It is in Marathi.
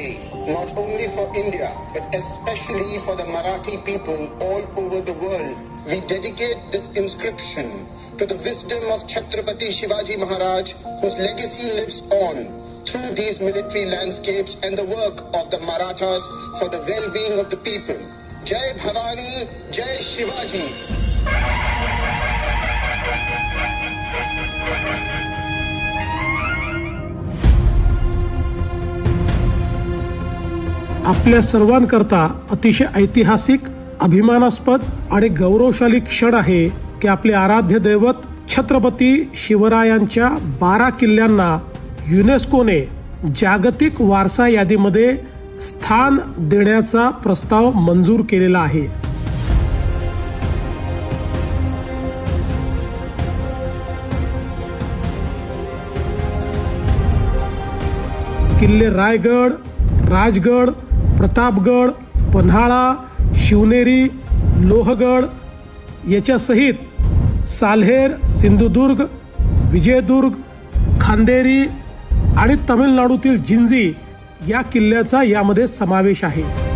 today, not only for India, but especially for the Marathi people all over the world. We dedicate this inscription to the wisdom of Chhatrapati Shivaji Maharaj, whose legacy lives on through these military landscapes and the work of the Marathas for the well-being of the people. Jai Bhavani, Jai Shivaji. आपल्या सर्वांकरता अतिशय ऐतिहासिक, अभिमानास्पद आणि गौरवशाली क्षण आहे की आपले आराध्य दैवत छत्रपती शिवरायांच्या 12 किल्ल्यांना युनेस्कोने जागतिक वारसा यादीमध्ये स्थान देण्याचा प्रस्ताव मंजूर केलेला आहे. किल्ले रायगड, राजगड, प्रतापगड, पन्हाळा, शिवनेरी, लोहगड याच्या सहित साल्हेर, सिंधुदुर्ग, विजयदुर्ग, खांदेरी आणि तमिळनाडूतील जिंजी या किल्ल्याचा यामध्ये समावेश आहे.